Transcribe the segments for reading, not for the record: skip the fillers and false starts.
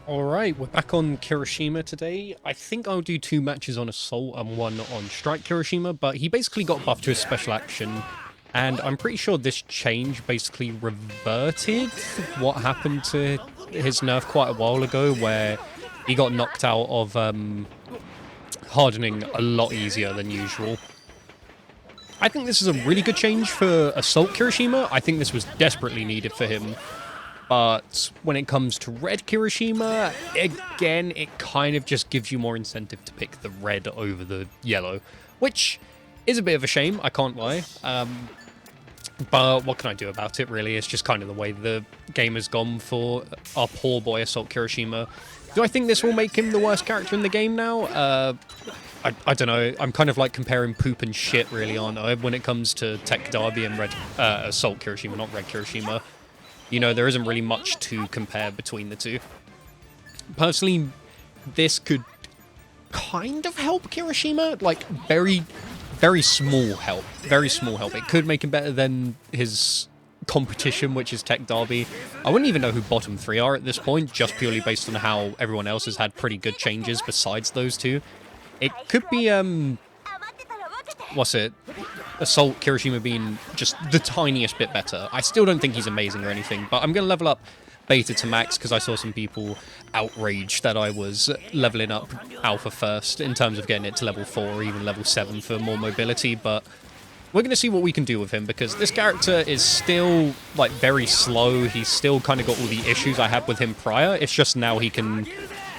Alright, we're back on Kirishima today. I think I'll do 2 matches on Assault and 1 on Strike Kirishima, but he basically got buffed to his special action, and I'm pretty sure this change basically reverted what happened to his nerf quite a while ago, where he got knocked out of hardening a lot easier than usual. I think this is a really good change for Assault Kirishima. I think this was desperately needed for him. But when it comes to red Kirishima, again, it kind of just gives you more incentive to pick the red over the yellow, which is a bit of a shame, I can't lie. But what can I do about it, really? It's just kind of the way the game has gone for our poor boy Assault Kirishima. Do I think this will make him the worst character in the game now? I don't know. I'm kind of like comparing poop and shit, really, aren't I, when it comes to Tech Dabi and red Assault Kirishima, not red Kirishima. You know, there isn't really much to compare between the two. Personally, this could kind of help Kirishima. Like, very, very small help. Very small help. It could make him better than his competition, which is Tech Dabi. I wouldn't even know who bottom 3 are at this point, just purely based on how everyone else has had pretty good changes besides those two. It could be, what's it? Assault Kirishima being just the tiniest bit better. I still don't think he's amazing or anything, but I'm going to level up Beta to Max because I saw some people outraged that I was leveling up Alpha first in terms of getting it to level 4 or even level 7 for more mobility, but we're going to see what we can do with him because this character is still, like, very slow. He's still kind of got all the issues I had with him prior. It's just now he can,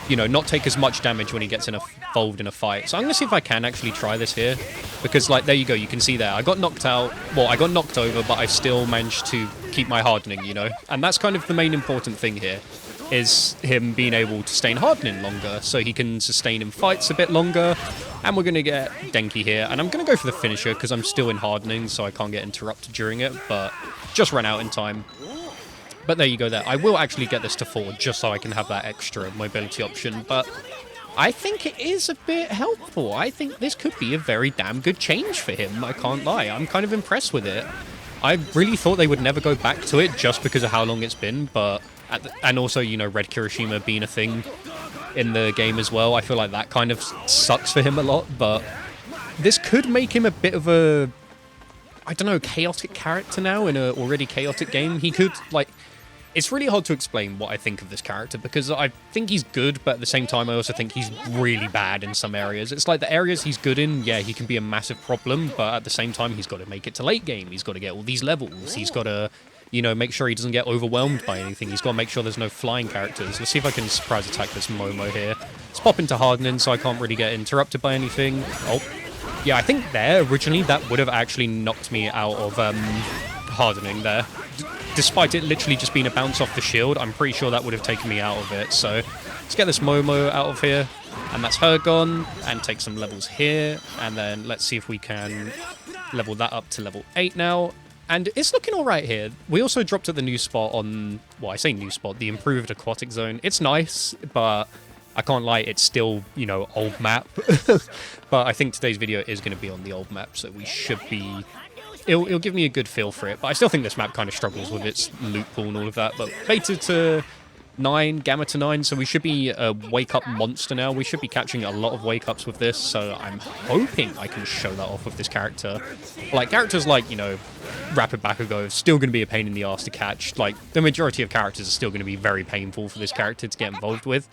you know, not take as much damage when he gets involved in a fight. So I'm going to see if I can actually try this here. Because, like, there you go, you can see there. I got knocked out, well, I got knocked over, but I still managed to keep my hardening, you know? And that's kind of the main important thing here, is him being able to stay in hardening longer, so he can sustain in fights a bit longer. And we're going to get denki here. And I'm going to go for the finisher, because I'm still in hardening, so I can't get interrupted during it, but just ran out in time. But there you go there. I will actually get this to 4 just so I can have that extra mobility option. But I think it is a bit helpful. I think this could be a very damn good change for him. I can't lie. I'm kind of impressed with it. I really thought they would never go back to it just because of how long it's been. But and also, you know, red Kirishima being a thing in the game as well. I feel like that kind of sucks for him a lot. But this could make him a bit of a, I don't know, chaotic character now in an already chaotic game. He could, like, it's really hard to explain what I think of this character because I think he's good, but at the same time I also think he's really bad in some areas. It's like the areas he's good in, yeah, he can be a massive problem, but at the same time he's got to make it to late game. He's got to get all these levels. He's got to, you know, make sure he doesn't get overwhelmed by anything. He's got to make sure there's no flying characters. Let's see if I can surprise attack this Momo here. Let's pop into hardening so I can't really get interrupted by anything. Oh, yeah, I think there, originally, that would have actually knocked me out of hardening there. Despite it literally just being a bounce off the shield, I'm pretty sure that would have taken me out of it. So let's get this Momo out of here. And that's her gone. And take some levels here. And then let's see if we can level that up to level 8 now. And it's looking all right here. We also dropped at the new spot on, well, I say new spot, the improved aquatic zone. It's nice, but I can't lie, it's still, you know, old map. But I think today's video is going to be on the old map, so we should be... It'll give me a good feel for it, but I still think this map kind of struggles with its loot pool and all of that. But beta to 9, gamma to 9, so we should be a wake-up monster now. We should be catching a lot of wake-ups with this, so I'm hoping I can show that off with this character. Like, characters like, you know, Rapid Bakugo are still going to be a pain in the ass to catch. Like, the majority of characters are still going to be very painful for this character to get involved with.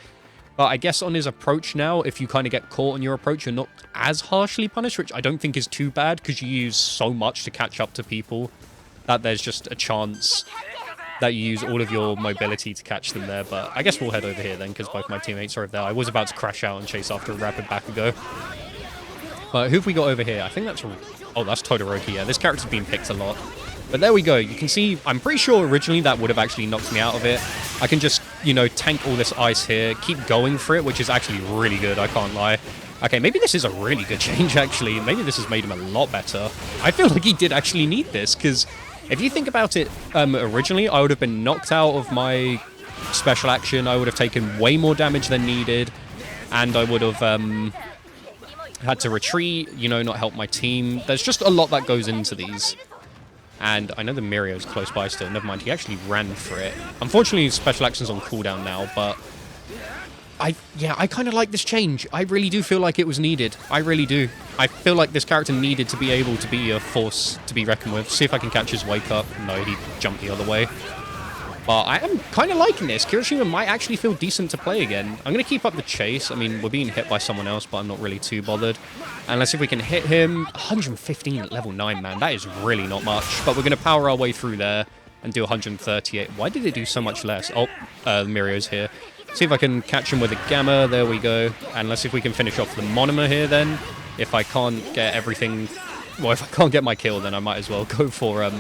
But I guess on his approach now, if you kind of get caught on your approach, you're not as harshly punished, which I don't think is too bad, because you use so much to catch up to people that there's just a chance that you use all of your mobility to catch them there. But I guess we'll head over here then, because both my teammates are over there. I was about to crash out and chase after a Rapid Bakugo. But who have we got over here? I think that's... Oh, that's Todoroki. Yeah, this character's been picked a lot. But there we go. You can see, I'm pretty sure originally that would have actually knocked me out of it. I can just, you know, tank all this ice here, keep going for it, which is actually really good, I can't lie. Okay, maybe this is a really good change, actually. Maybe this has made him a lot better. I feel like he did actually need this, because if you think about it, originally, I would have been knocked out of my special action. I would have taken way more damage than needed, and I would have had to retreat, you know, not help my team. There's just a lot that goes into these. And I know the Mirio's close by still. Never mind, he actually ran for it. Unfortunately, special action's on cooldown now, but I kind of like this change. I really do feel like it was needed. I really do. I feel like this character needed to be able to be a force to be reckoned with. See if I can catch his wake up. No, he jumped the other way. But I am kind of liking this. Kirishima might actually feel decent to play again. I'm going to keep up the chase. I mean, we're being hit by someone else, but I'm not really too bothered. And let's see if we can hit him. 115 at level 9, man. That is really not much. But we're going to power our way through there and do 138. Why did it do so much less? Oh, Mirio's here. See if I can catch him with a gamma. There we go. And let's see if we can finish off the monomer here then. If I can't get everything... Well, if I can't get my kill, then I might as well go for...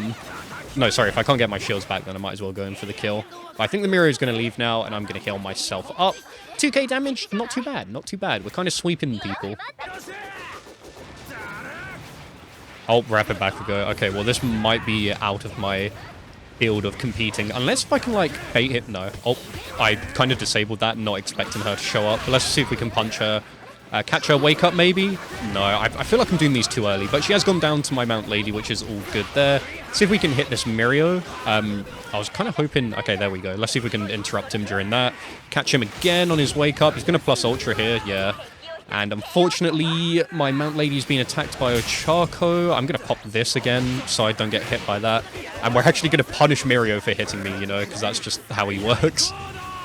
No, sorry, if I can't get my shields back, then I might as well go in for the kill. But I think the Mirio is going to leave now, and I'm going to heal myself up. 2k damage, not too bad, not too bad. We're kind of sweeping people. Oh, rapid bakugo. Okay, well, this might be out of my field of competing. Unless if I can, like, bait him. No. Oh, I kind of disabled that, not expecting her to show up. But let's see if we can punch her. Catch her wake up, maybe? No, I feel like I'm doing these too early. But she has gone down to my Mount Lady, which is all good there. See if we can hit this Mirio. I was kind of hoping... Okay, there we go. Let's see if we can interrupt him during that. Catch him again on his wake up. He's going to plus Ultra here, yeah. And unfortunately, my Mount Lady's been attacked by Ochaco. I'm going to pop this again so I don't get hit by that. And we're actually going to punish Mirio for hitting me, you know, because that's just how he works.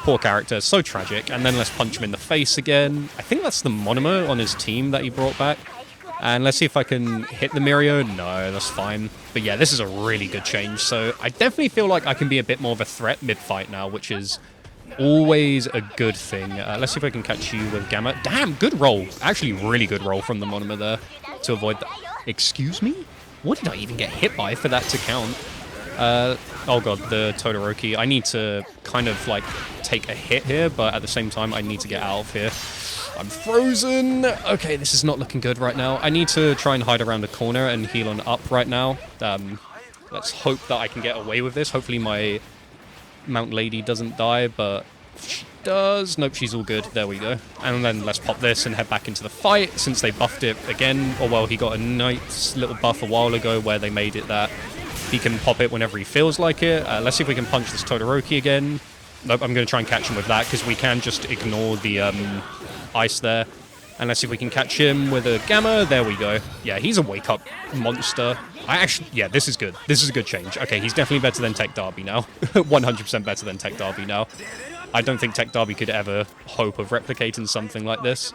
Poor character, so tragic. And then let's punch him in the face again. I think that's the monomer on his team that he brought back. And let's see if I can hit the Mirio. No, that's fine. But yeah, this is a really good change. So I definitely feel like I can be a bit more of a threat mid-fight now, which is always a good thing. Let's see if I can catch you with Gamma. Damn, good roll. Actually, really good roll from the monomer there to avoid that. Excuse me? What did I even get hit by for that to count? Oh god, the Todoroki. I need to kind of, like, take a hit here, but at the same time, I need to get out of here. I'm frozen! Okay, this is not looking good right now. I need to try and hide around a corner and heal on up right now. Let's hope that I can get away with this. Hopefully my Mount Lady doesn't die, but she does. Nope, she's all good. There we go. And then let's pop this and head back into the fight, since they buffed it again. Or, well, he got a nice little buff a while ago where they made it that he can pop it whenever he feels like it. Let's see if we can punch this Todoroki again. Nope, I'm going to try and catch him with that, because we can just ignore the ice there. And let's see if we can catch him with a gamma. There we go. Yeah, he's a wake-up monster. Yeah, this is good. This is a good change. Okay, he's definitely better than Tech Derby now. 100% better than Tech Derby now. I don't think Tech Derby could ever hope of replicating something like this.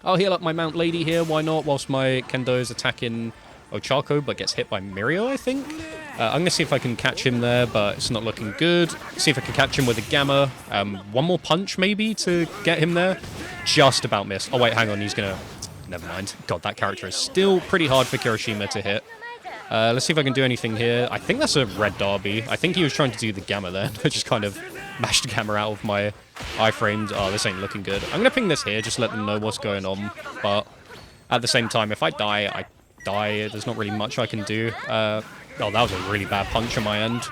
I'll heal up my Mount Lady here, why not, whilst my Kendo is attacking Ochaco, but gets hit by Mirio, I think. I'm going to see if I can catch him there, but it's not looking good. See if I can catch him with a gamma. One more punch, maybe, to get him there. Just about missed. Oh, wait, hang on. He's going to... Never mind. God, that character is still pretty hard for Kirishima to hit. Let's see if I can do anything here. I think that's a red derby. I think he was trying to do the gamma there. I just kind of mashed the gamma out of my iframes. Oh, this ain't looking good. I'm going to ping this here, just let them know what's going on. But at the same time, if I die, I die. There's not really much I can do. Oh, that was a really bad punch on my end.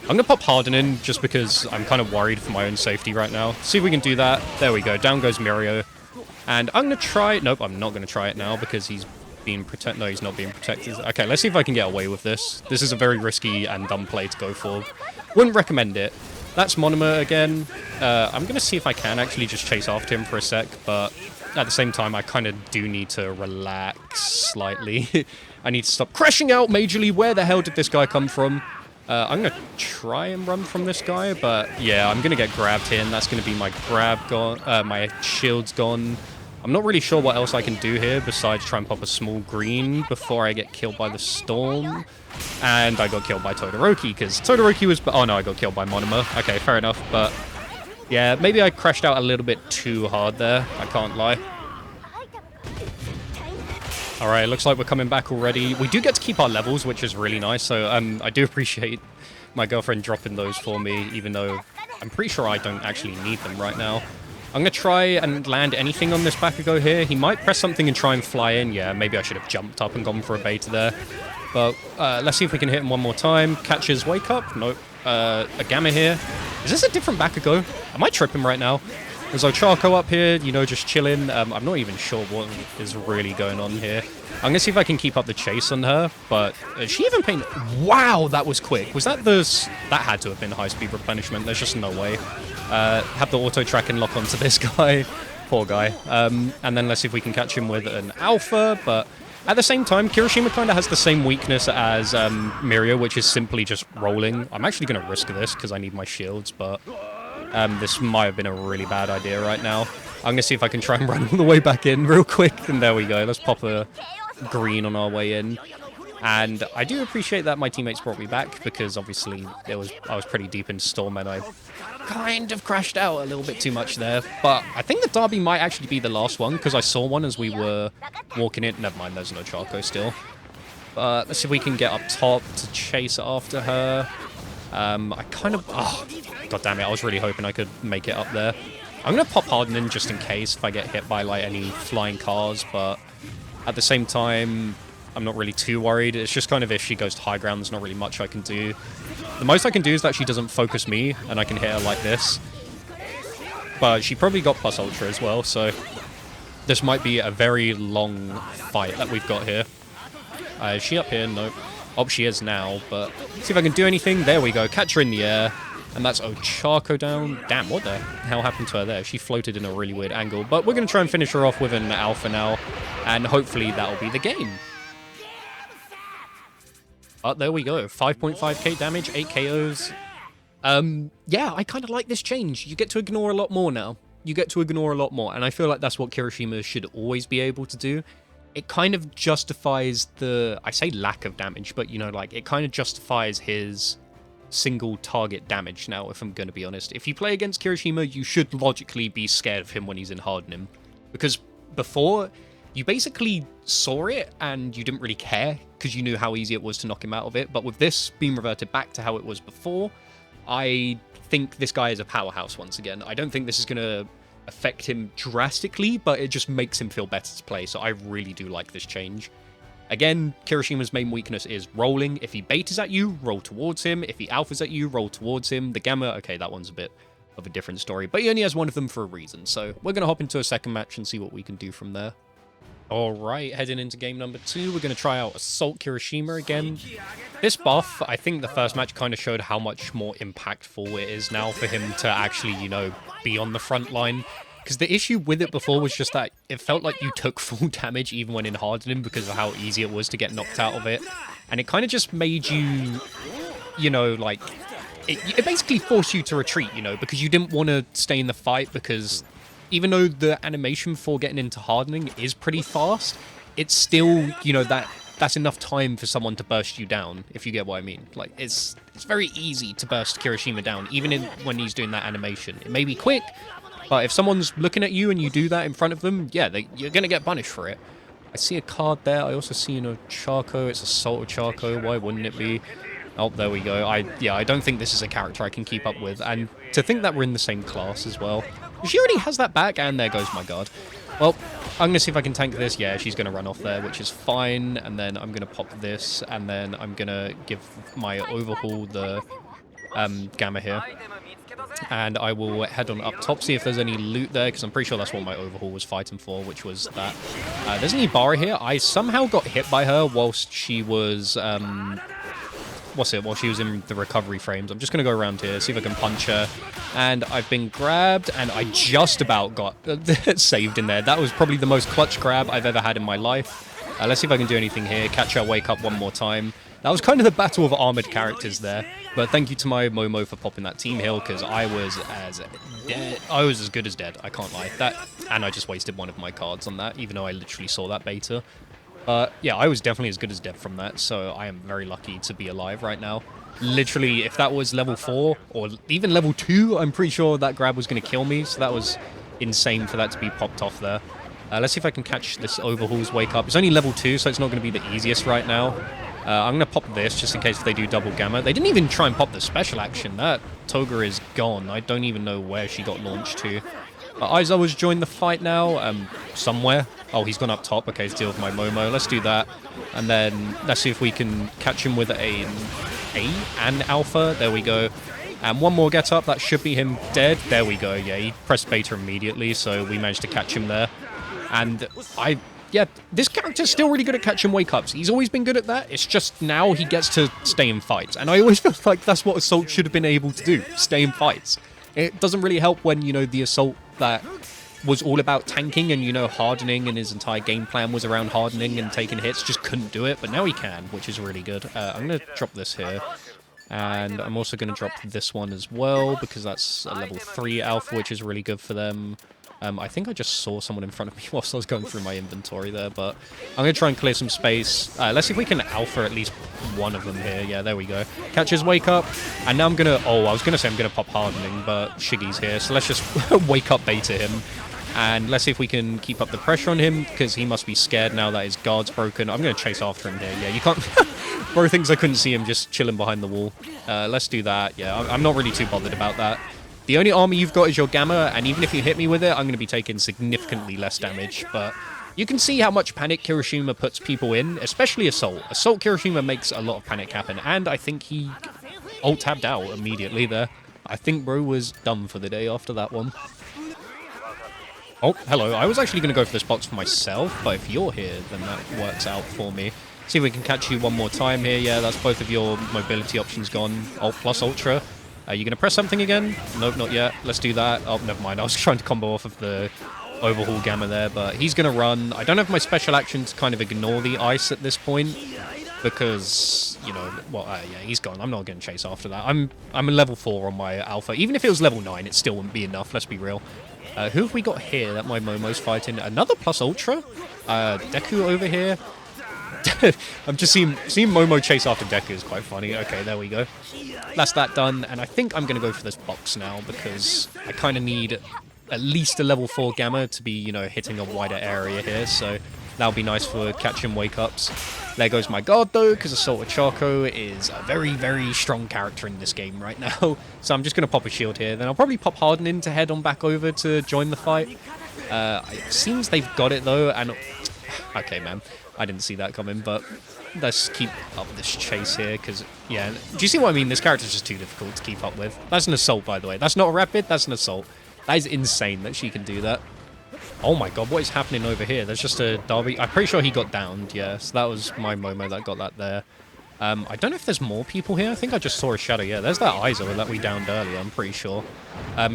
I'm going to pop Harden in just because I'm kind of worried for my own safety right now. See if we can do that. There we go. Down goes Mirio. And I'm going to try... Nope, I'm not going to try it now because he's being protected. No, he's not being protected. Okay, let's see if I can get away with this. This is a very risky and dumb play to go for. Wouldn't recommend it. That's monomer again. I'm going to see if I can actually just chase after him for a sec, but at the same time, I kind of do need to relax slightly. I need to stop crashing out majorly. Where the hell did this guy come from? I'm going to try and run from this guy, but yeah, I'm going to get grabbed here, and that's going to be my grab gone. My shield's gone. I'm not really sure what else I can do here besides try and pop a small green before I get killed by the storm. And I got killed by Todoroki, because Todoroki was... Oh no, I got killed by monomer. Okay, fair enough, but yeah, maybe I crashed out a little bit too hard there. I can't lie. Alright, looks like we're coming back already. We do get to keep our levels, which is really nice, so I do appreciate my girlfriend dropping those for me, even though I'm pretty sure I don't actually need them right now. I'm going to try and land anything on this Bakugo here. He might press something and try and fly in. Yeah, maybe I should have jumped up and gone for a beta there. But let's see if we can hit him one more time. Catch his wake up. Nope. A gamma here. Is this a different Bakugo? Am I tripping right now? There's Ochaco up here, you know, just chilling. I'm not even sure what is really going on here. I'm going to see if I can keep up the chase on her, but is she even paying... Wow, that was quick. Was that the... That had to have been high-speed replenishment. There's just no way. have the auto track and lock onto this guy. Poor guy. And then let's see if we can catch him with an alpha, but at the same time, Kirishima kind of has the same weakness as Mirio, which is simply just rolling. I'm actually going to risk this because I need my shields, but this might have been a really bad idea right now. I'm going to see if I can try and run all the way back in real quick, and there we go. Let's pop a green on our way in. And I do appreciate that my teammates brought me back, because obviously I was pretty deep in Storm, and I kind of crashed out a little bit too much there. But I think the Dabi might actually be the last one, because I saw one as we were walking in. Never mind, there's no Ochaco still. But let's see if we can get up top to chase after her. I kind of... Oh, god damn it, I was really hoping I could make it up there. I'm going to pop Hardening just in case if I get hit by like any flying cars, but at the same time, I'm not really too worried. It's just kind of if she goes to high ground, there's not really much I can do. The most I can do is that she doesn't focus me, and I can hit her like this. But she probably got plus ultra as well, so this might be a very long fight that we've got here. Is she up here? Nope. Oh, she is now, but see if I can do anything. There we go. Catch her in the air. And that's Ochaco down. Damn, what the hell happened to her there? She floated in a really weird angle. But we're going to try and finish her off with an alpha now. And hopefully that'll be the game. But there we go. 5.5k damage, 8 KOs. Yeah, I kind of like this change. You get to ignore a lot more now. You get to ignore a lot more. And I feel like that's what Kirishima should always be able to do. It kind of justifies the... I say lack of damage, but, you know, like, it kind of justifies his single target damage now, if I'm going to be honest. If you play against Kirishima, you should logically be scared of him when he's in hardening. Because before, you basically saw it and you didn't really care because you knew how easy it was to knock him out of it. But with this being reverted back to how it was before, I think this guy is a powerhouse once again. I don't think this is going to affect him drastically, but it just makes him feel better to play. So I really do like this change. Again, Kirishima's main weakness is rolling. If he betas at you, roll towards him. If he alphas at you, roll towards him. The gamma, okay, that one's a bit of a different story, but he only has one of them for a reason. So we're going to hop into a second match and see what we can do from there. All right, heading into game number 2, we're going to try out Assault Kirishima again. This buff, I think the first match kind of showed how much more impactful it is now for him to actually, you know, be on the front line. Because the issue with it before was just that it felt like you took full damage even when in hardening because of how easy it was to get knocked out of it. And it kind of just made you, you know, like... It basically forced you to retreat, you know, because you didn't want to stay in the fight because even though the animation for getting into hardening is pretty fast, it's still, you know, that's enough time for someone to burst you down, if you get what I mean. Like, it's very easy to burst Kirishima down, even when he's doing that animation. It may be quick, but if someone's looking at you and you do that in front of them, yeah, you're going to get punished for it. I see a card there. I also see an Ochaco. It's Assault Ochaco. Why wouldn't it be? Oh, there we go. I don't think this is a character I can keep up with. And to think that we're in the same class as well. She already has that back, and there goes my guard. Well, I'm going to see if I can tank this. Yeah, she's going to run off there, which is fine. And then I'm going to pop this, and then I'm going to give my overhaul the gamma here. And I will head on up top, see if there's any loot there, because I'm pretty sure that's what my overhaul was fighting for, which was that. There's an Ibara here. I somehow got hit by her whilst she was... while she was in the recovery frames. I'm just going to go around here, see if I can punch her. And I've been grabbed, and I just about got saved in there. That was probably the most clutch grab I've ever had in my life. Let's see if I can do anything here. Catch her, wake up one more time. That was kind of the battle of armored characters there. But thank you to my Momo for popping that team heal, because I was as good as dead. I can't lie. And I just wasted one of my cards on that, even though I literally saw that beta. Yeah, I was definitely as good as dead from that, so I am very lucky to be alive right now. Literally, if that was level 4, or even level 2, I'm pretty sure that grab was going to kill me, so that was insane for that to be popped off there. Let's see if I can catch this overhaul's wake up. It's only level 2, so it's not going to be the easiest right now. I'm going to pop this, just in case they do double gamma. They didn't even try and pop the special action. That Toga is gone. I don't even know where she got launched to. Aizawa's joined the fight now, somewhere. Oh, he's gone up top. Okay, to deal with my Momo. Let's do that. And then let's see if we can catch him with an alpha. There we go. And one more get up. That should be him dead. There we go. Yeah, he pressed beta immediately, so we managed to catch him there. And yeah, this character's still really good at catching wake-ups. He's always been good at that. It's just now he gets to stay in fights. And I always feel like that's what Assault should have been able to do. Stay in fights. It doesn't really help when, you know, the assault that was all about tanking and, you know, hardening, and his entire game plan was around hardening and taking hits, just couldn't do it, but now he can, which is really good. I'm going to drop this here, and I'm also going to drop this one as well, because that's a level 3 alpha, which is really good for them. I think I just saw someone in front of me whilst I was going through my inventory there, but I'm going to try and clear some space. Let's see if we can alpha at least one of them here. Yeah, there we go. Catch his wake up, and now I'm going to... Oh, I was going to say I'm going to pop hardening, but Shigi's here, so let's just wake up beta him. And let's see if we can keep up the pressure on him, because he must be scared now that his guard's broken. I'm going to chase after him here. Yeah, you can't... Bro thinks I couldn't see him just chilling behind the wall. Let's do that. Yeah, I'm not really too bothered about that. The only armor you've got is your Gamma, and even if you hit me with it, I'm going to be taking significantly less damage. But you can see how much panic Kirishima puts people in, especially Assault. Assault Kirishima makes a lot of panic happen, and I think he alt-tabbed out immediately there. I think bro was done for the day after that one. Oh, hello. I was actually going to go for this box for myself, but if you're here, then that works out for me. See if we can catch you one more time here. Yeah, that's both of your mobility options gone. Alt plus Ultra. Are you going to press something again? Nope, not yet. Let's do that. Oh, never mind. I was trying to combo off of the overhaul Gamma there, but he's going to run. I don't have my special action to kind of ignore the ice at this point, because, you know, well, yeah, he's gone. I'm not going to chase after that. I'm a level 4 on my alpha. Even if it was level 9, it still wouldn't be enough. Let's be real. Who have we got here that my Momo's fighting? Another plus Ultra? Deku over here. I'm just seeing Momo chase after Deku is quite funny. Okay, there we go. That's that done, and I think I'm going to go for this box now, because I kind of need at least a level 4 Gamma to be, you know, hitting a wider area here, so that'll be nice for catching wake-ups. There goes my guard, though, because Assault Ochaco is a very, very strong character in this game right now. So I'm just going to pop a shield here. Then I'll probably pop Hardening to head on back over to join the fight. It seems they've got it, though, and... Okay, man. I didn't see that coming, but let's keep up this chase here, because, yeah... Do you see what I mean? This character's just too difficult to keep up with. That's an Assault, by the way. That's not a Rapid, that's an Assault. That is insane that she can do that. Oh my god, what is happening over here? There's just a Dabi. I'm pretty sure he got downed, yeah. So that was my Momo that got that there. I don't know if there's more people here. I think I just saw a shadow. Yeah, there's that Aizawa that we downed earlier, I'm pretty sure.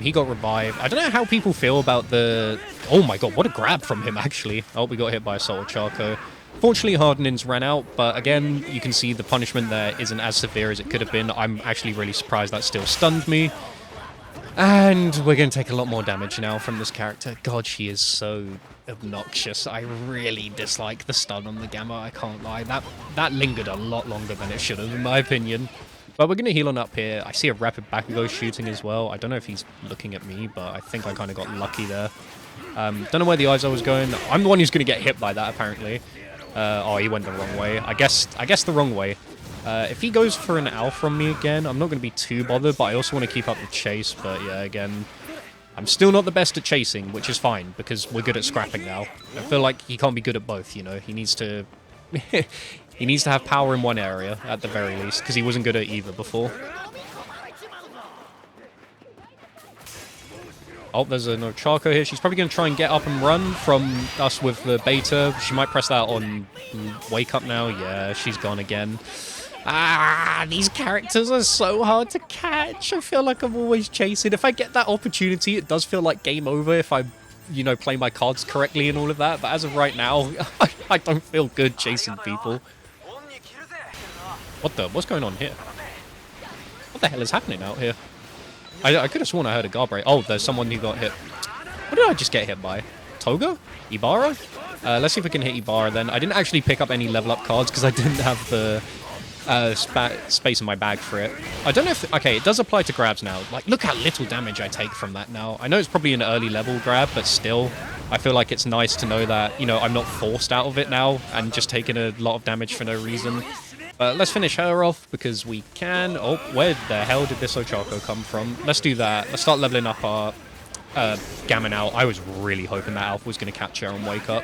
He got revived. I don't know how people feel about the... Oh my god, what a grab from him, actually. Oh, we got hit by Assault Ochaco. Fortunately, Hardening's ran out, but again, you can see the punishment there isn't as severe as it could have been. I'm actually really surprised that still stunned me. And we're going to take a lot more damage now from this character. God, she is so obnoxious. I really dislike the stun on the Gamma, I can't lie. That lingered a lot longer than it should have, in my opinion. But we're going to heal on up here. I see a rapid bakugo shooting as well. I don't know if he's looking at me, but I think I kind of got lucky there. Don't know where the Aizawa was going. I'm the one who's going to get hit by that, apparently. Oh, he went the wrong way. I guess the wrong way. If he goes for an alpha on me again, I'm not going to be too bothered, but I also want to keep up the chase. But yeah, again, I'm still not the best at chasing, which is fine, because we're good at scrapping now. I feel like he can't be good at both, you know? He needs to... he needs to have power in one area, at the very least, because he wasn't good at either before. Oh, there's an Ochaco here. She's probably going to try and get up and run from us with the beta. She might press that on wake up now. Yeah, she's gone again. Ah, these characters are so hard to catch. I feel like I'm always chasing. If I get that opportunity, it does feel like game over if I, you know, play my cards correctly and all of that. But as of right now, I don't feel good chasing people. What's going on here? What the hell is happening out here? I could have sworn I heard a guard break. Oh, there's someone who got hit. What did I just get hit by? Toga? Ibara? Let's see if we can hit Ibara then. I didn't actually pick up any level up cards because I didn't have the space in my bag for it. I don't know if... Okay, it does apply to grabs now. Like, look how little damage I take from that now. I know it's probably an early level grab, but still, I feel like it's nice to know that, you know, I'm not forced out of it now and just taking a lot of damage for no reason. Let's finish her off because we can. Oh, where the hell did this Ochaco come from? Let's do that. Let's start leveling up our Gamma now. I was really hoping that Alpha was going to catch her and wake up.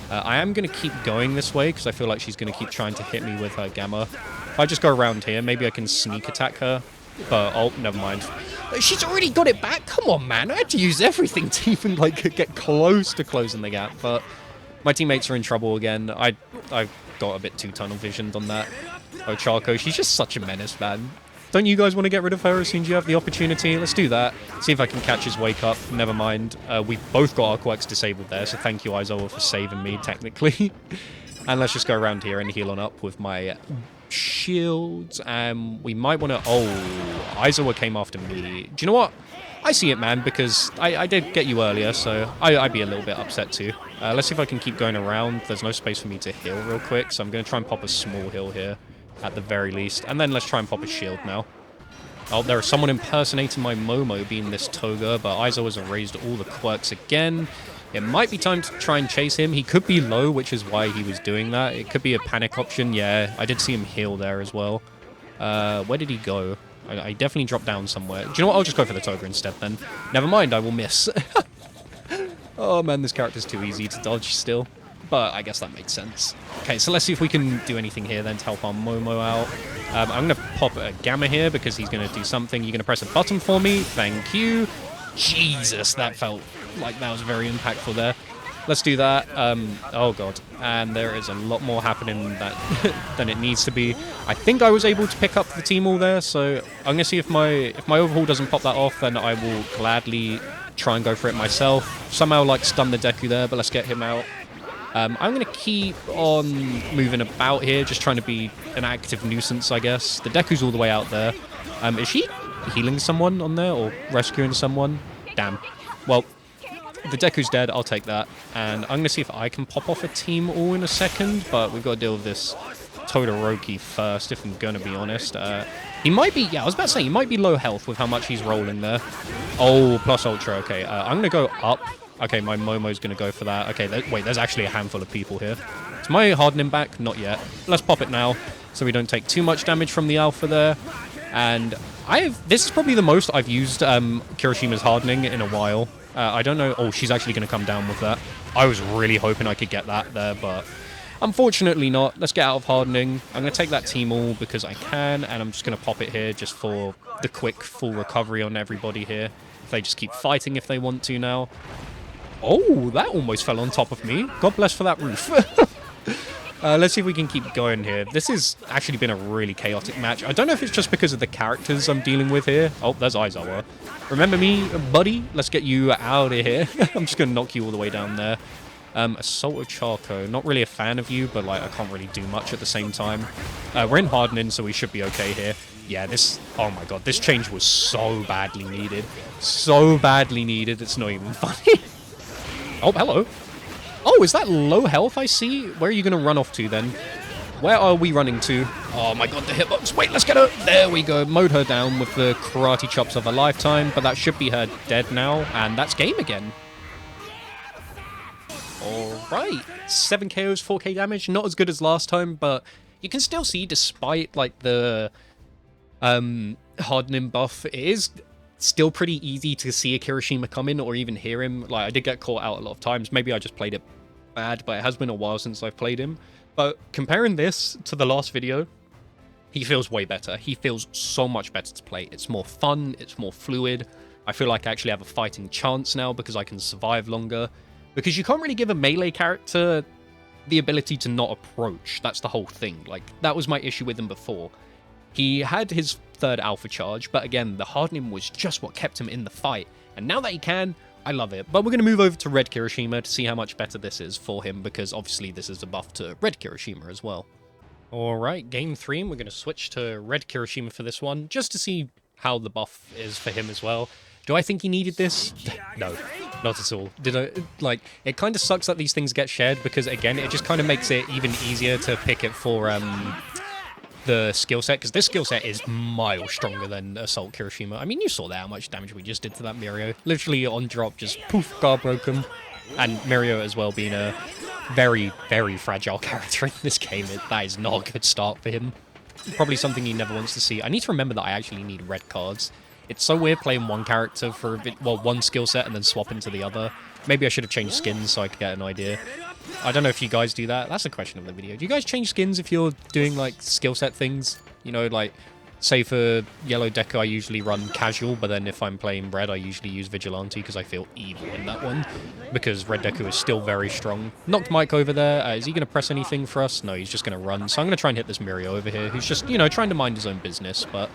I am going to keep going this way because I feel like she's going to keep trying to hit me with her Gamma. If I just go around here, maybe I can sneak attack her. But, oh, never mind. She's already got it back. Come on, man. I had to use everything to even, like, get close to closing the gap. But my teammates are in trouble again. I got a bit too tunnel visioned on that Ochaco. She's just such a menace, man. Don't you guys want to get rid of her as soon as you have the opportunity? Let's do that. See if I can catch his wake up. Never mind. We both got our quirks disabled there, so thank you, Aizawa, for saving me, technically. And let's just go around here and heal on up with my shields. We might want to... Oh, Aizawa came after me. Do you know what? I see it, man, because I did get you earlier, so I'd be a little bit upset too. Let's see if I can keep going around. There's no space for me to heal real quick, so I'm going to try and pop a small heal here. At the very least. And then let's try and pop a shield now. Oh, there is someone impersonating my Momo being this Toga, but Aizawa's erased all the quirks again. It might be time to try and chase him. He could be low, which is why he was doing that. It could be a panic option. Yeah, I did see him heal there as well. Where did he go? I definitely dropped down somewhere. Do you know what? I'll just go for the Toga instead then. Never mind, I will miss. Oh man, this character's too easy to dodge still. But I guess that makes sense. Okay, so let's see if we can do anything here then to help our Momo out. I'm going to pop a Gamma here because he's going to do something. You're going to press a button for me. Thank you. Jesus, that felt like that was very impactful there. Let's do that. Oh, God. And there is a lot more happening than it needs to be. I think I was able to pick up the team all there, so I'm going to see if my overhaul doesn't pop that off, then I will gladly try and go for it myself. Somehow, like, stun the Deku there, but let's get him out. I'm going to keep on moving about here, just trying to be an active nuisance, I guess. The Deku's all the way out there. Is she healing someone on there or rescuing someone? Damn. Well, the Deku's dead. I'll take that. And I'm going to see if I can pop off a team all in a second, but we've got to deal with this Todoroki first, if I'm going to be honest. He might be, yeah, I was about to say, he might be low health with how much he's rolling there. Oh, plus Ultra. Okay, I'm going to go up. Okay, my Momo's going to go for that. Okay, wait, there's actually a handful of people here. Is my hardening back? Not yet. Let's pop it now so we don't take too much damage from the alpha there. And this is probably the most I've used Kirishima's hardening in a while. I don't know. Oh, she's actually going to come down with that. I was really hoping I could get that there, but unfortunately not. Let's get out of hardening. I'm going to take that team all because I can, and I'm just going to pop it here just for the quick full recovery on everybody here. If they just keep fighting if they want to now. Oh, that almost fell on top of me. God bless for that roof. Let's see if we can keep going here. This has actually been a really chaotic match. I don't know if it's just because of the characters I'm dealing with here. Oh, there's Aizawa. Remember me, buddy? Let's get you out of here. I'm just going to knock you all the way down there. Assault Ochaco. Not really a fan of you, but like I can't really do much at the same time. We're in hardening, so we should be okay here. Yeah, oh my god, this change was so badly needed. So badly needed, it's not even funny. Oh, hello. Oh, is that low health I see? Where are you going to run off to then? Where are we running to? Oh my god, the hitbox. Wait, let's get her. There we go. Mowed her down with the karate chops of a lifetime, but that should be her dead now, and that's game again. Alright. 7 KOs, 4k damage. Not as good as last time, but you can still see, despite like the hardening buff, it is still pretty easy to see a Kirishima come in or even hear him. Like, I did get caught out a lot of times. Maybe I just played it bad, but it has been a while since I've played him. But comparing this to the last video, he feels way better. He feels so much better to play. It's more fun. It's more fluid. I feel like I actually have a fighting chance now because I can survive longer. Because you can't really give a melee character the ability to not approach. That's the whole thing. Like, that was my issue with him before. He had his third alpha charge, but again, the hardening was just what kept him in the fight. And now that he can, I love it. But we're going to move over to Red Kirishima to see how much better this is for him, because obviously this is a buff to Red Kirishima as well. Alright, game 3, and we're going to switch to Red Kirishima for this one, just to see how the buff is for him as well. Do I think he needed this? No, not at all. It kind of sucks that these things get shared, because again, it just kind of makes it even easier to pick it for the skill set, because this skill set is miles stronger than Assault Kirishima. I mean, you saw that, how much damage we just did to that Mirio. Literally on drop, just poof, guard broken. And Mirio as well being a very, very fragile character in this game. That is not a good start for him. Probably something he never wants to see. I need to remember that I actually need red cards. It's so weird playing one character for a bit, well, one skill set and then swapping to the other. Maybe I should have changed skins so I could get an idea. I don't know if you guys do that. That's the question of the video. Do you guys change skins if you're doing, like, skill set things? You know, like, say for yellow Deku, I usually run casual, but then if I'm playing red, I usually use vigilante because I feel evil in that one. Because red Deku is still very strong. Knocked Mike over there. Is he going to press anything for us? No, he's just going to run. So I'm going to try and hit this Mirio over here, who's just, you know, trying to mind his own business, but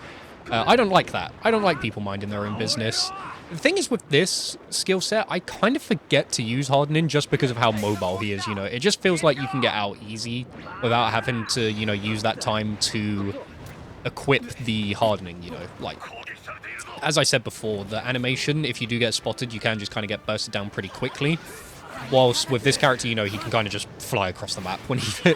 I don't like that. I don't like people minding their own business. The thing is with this skill set, I kind of forget to use hardening just because of how mobile he is, you know. It just feels like you can get out easy without having to, you know, use that time to equip the hardening, you know. Like, as I said before, the animation, if you do get spotted, you can just kind of get bursted down pretty quickly. Whilst with this character, you know, he can kind of just fly across the map when he...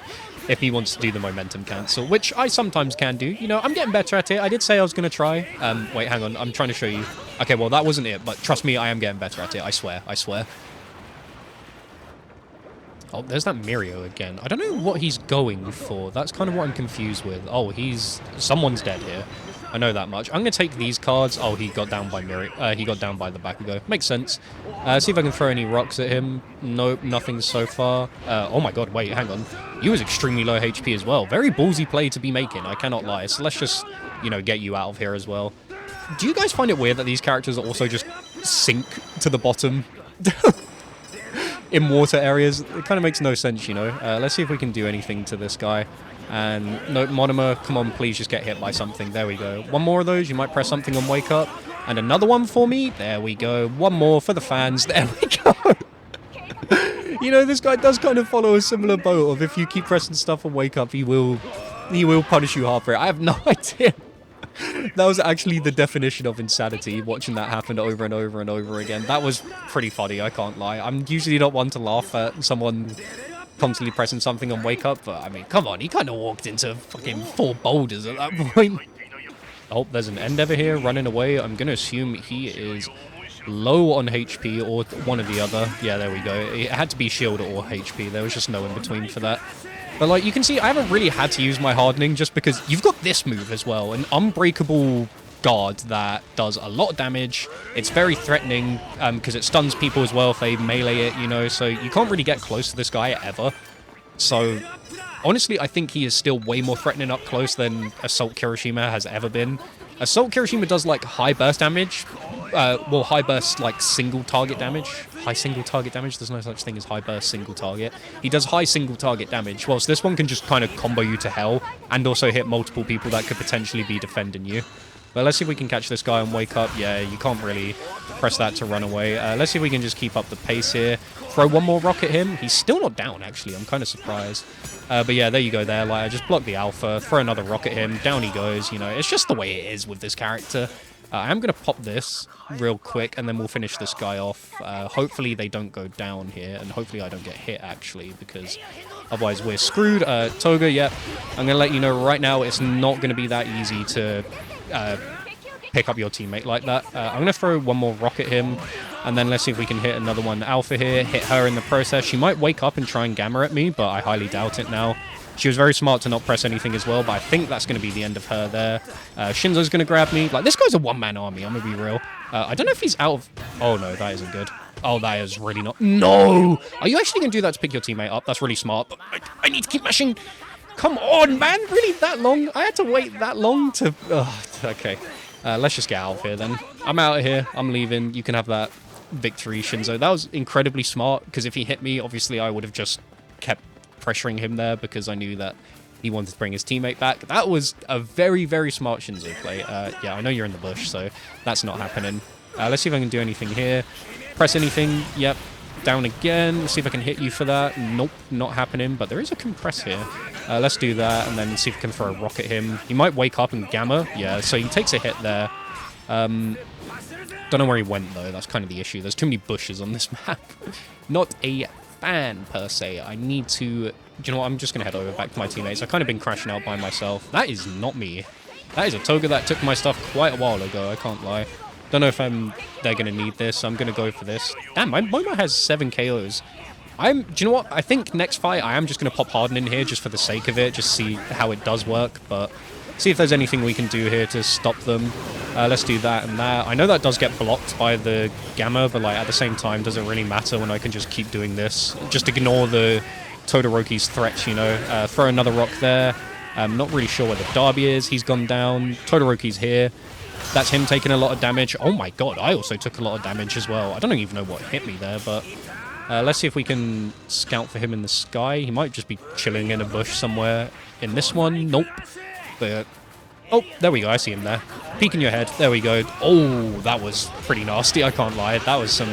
if he wants to do the momentum cancel, which I sometimes can do. You know, I'm getting better at it. I did say I was going to try. Wait, hang on. I'm trying to show you. Okay, well, that wasn't it, but trust me, I am getting better at it. I swear. I swear. Oh, there's that Mirio again. I don't know what he's going for. That's kind of what I'm confused with. Oh, someone's dead here. I know that much. I'm going to take these cards. Oh, he got down by Mirio. He got down by the bakugo. Makes sense. See if I can throw any rocks at him. Nope, nothing so far. Oh my god, wait, hang on. He was extremely low HP as well. Very ballsy play to be making, I cannot lie. So let's just, you know, get you out of here as well. Do you guys find it weird that these characters also just sink to the bottom in water areas? It kind of makes no sense, you know. Let's see if we can do anything to this guy. And no, Monomer, come on, please just get hit by something. There we go. One more of those. You might press something on wake up. And another one for me. There we go. One more for the fans. There we go. You know, this guy does kind of follow a similar boat of if you keep pressing stuff on wake up, he will punish you hard for it. I have no idea. That was actually the definition of insanity, watching that happen over and over and over again. That was pretty funny, I can't lie. I'm usually not one to laugh at someone constantly pressing something on wake up, but I mean, come on, he kind of walked into fucking 4 boulders at that point. Oh, there's an Endeavor here running away. I'm going to assume he is low on HP or one or the other. Yeah, there we go. It had to be shield or HP. There was just no in between for that. But like you can see, I haven't really had to use my hardening just because you've got this move as well, an unbreakable guard that does a lot of damage. It's very threatening because it stuns people as well if they melee it, you know, so you can't really get close to this guy ever. So honestly, I think he is still way more threatening up close than Assault Kirishima has ever been. Assault Kirishima does like high burst damage, well, high burst like single target damage. High single target damage, there's no such thing as high burst single target. He does high single target damage, whilst this one can just kind of combo you to hell and also hit multiple people that could potentially be defending you. But let's see if we can catch this guy and wake up. Yeah, you can't really press that to run away. Let's see if we can just keep up the pace here. Throw one more rock at him. He's still not down, actually. I'm kind of surprised. But yeah, there you go there. Like, I just block the alpha, throw another rock at him. Down he goes. You know, it's just the way it is with this character. I'm going to pop this real quick, and then we'll finish this guy off. Hopefully they don't go down here, and hopefully I don't get hit, actually, because otherwise we're screwed. Toga, yeah, I'm going to let you know right now it's not going to be that easy to pick up your teammate like that. I'm going to throw one more rock at him, and then let's see if we can hit another one alpha here, hit her in the process. She might wake up and try and gamma at me, but I highly doubt it now. She was very smart to not press anything as well, but I think that's going to be the end of her there. Shinzo's going to grab me. Like, this guy's a one-man army, I'm going to be real. I don't know if he's out of... Oh, no, that isn't good. Oh, that is really not... No! Are you actually going to do that to pick your teammate up? That's really smart, but I need to keep mashing. Come on, man! Really that long? I had to wait that long to... Okay. Let's just get out of here, then. I'm out of here. I'm leaving. You can have that victory, Shinzo. That was incredibly smart, because if he hit me, obviously I would have just kept pressuring him there because I knew that he wanted to bring his teammate back. That was a very, very smart Shinzo play. Yeah, I know you're in the bush, so that's not happening. Let's see if I can do anything here. Press anything. Yep. Down again. Let's see if I can hit you for that. Nope, not happening, but there is a compress here. Let's do that, and then see if we can throw a rock at him. He might wake up and gamma. Yeah, so he takes a hit there. Don't know where he went, though. That's kind of the issue. There's too many bushes on this map. Not a fan, per se. I need to... Do you know what? I'm just going to head over back to my teammates. I've kind of been crashing out by myself. That is not me. That is a Toga that took my stuff quite a while ago. I can't lie. Don't know if they're going to need this. I'm going to go for this. Damn, my Momo has 7 KOs. Do you know what? I think next fight I am just going to pop Harden in here just for the sake of it. Just see how it does work. But see if there's anything we can do here to stop them. Let's do that and that. I know that does get blocked by the Gamma, but like at the same time, does it really matter when I can just keep doing this? Just ignore the Todoroki's threats, you know. Throw another rock there. I'm not really sure where the Dabi is. He's gone down. Todoroki's here. That's him taking a lot of damage. Oh my god, I also took a lot of damage as well. I don't even know what hit me there, but let's see if we can scout for him in the sky. He might just be chilling in a bush somewhere in this one. Nope. But Oh, there we go. I see him there. Peek in your head. There we go. Oh, that was pretty nasty. I can't lie. That was some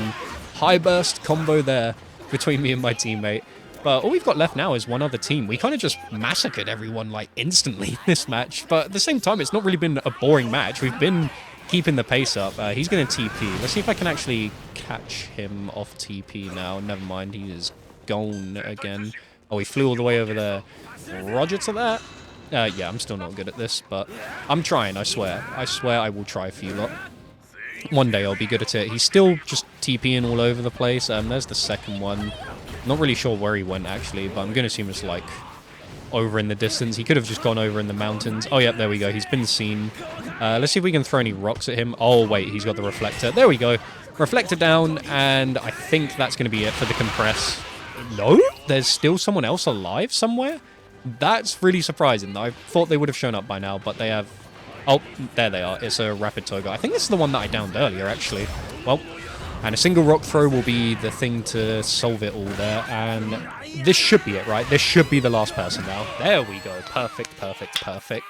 high burst combo there between me and my teammate. But all we've got left now is one other team. We kind of just massacred everyone, like, instantly this match. But at the same time, it's not really been a boring match. We've been keeping the pace up. He's going to TP. Let's see if I can actually catch him off TP now. Never mind. He is gone again. Oh, he flew all the way over there. Roger to that. Yeah, I'm still not good at this, but I'm trying, I swear. I swear I will try for you lot. One day I'll be good at it. He's still just TPing all over the place. There's the second one. Not really sure where he went, actually, but I'm going to assume it's, like, over in the distance. He could have just gone over in the mountains. Oh, yeah, there we go. He's been seen. Let's see if we can throw any rocks at him. Oh, wait, he's got the reflector. There we go. Reflector down, and I think that's going to be it for the compress. No? There's still someone else alive somewhere? That's really surprising. I thought they would have shown up by now, but they have... Oh, there they are. It's a rapid toga. I think this is the one that I downed earlier, actually. Well, and a single rock throw will be the thing to solve it all there. And this should be it, right? This should be the last person now. There we go. Perfect, perfect, perfect.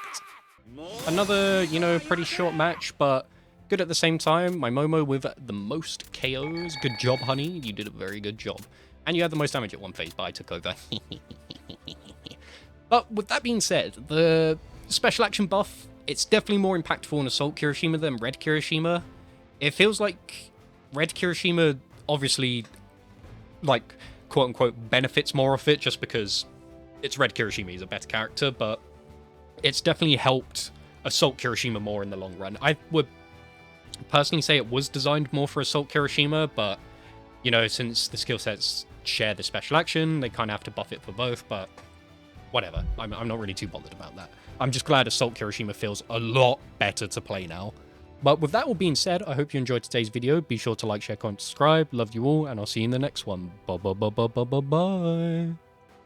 Another, you know, pretty short match, but good at the same time. My Momo with the most KOs. Good job, honey. You did a very good job. And you had the most damage at one phase, but I took over. But with that being said, the special action buff, it's definitely more impactful in Assault Kirishima than Red Kirishima. It feels like Red Kirishima obviously, like, quote-unquote, benefits more of it just because it's Red Kirishima, he's a better character, but it's definitely helped Assault Kirishima more in the long run. I would personally say it was designed more for Assault Kirishima, but, you know, since the skill sets share the special action, they kind of have to buff it for both, but... whatever. I'm not really too bothered about that. I'm just glad Assault Kirishima feels a lot better to play now. But with that all being said, I hope you enjoyed today's video. Be sure to like, share, comment, subscribe. Love you all, and I'll see you in the next one. Bye.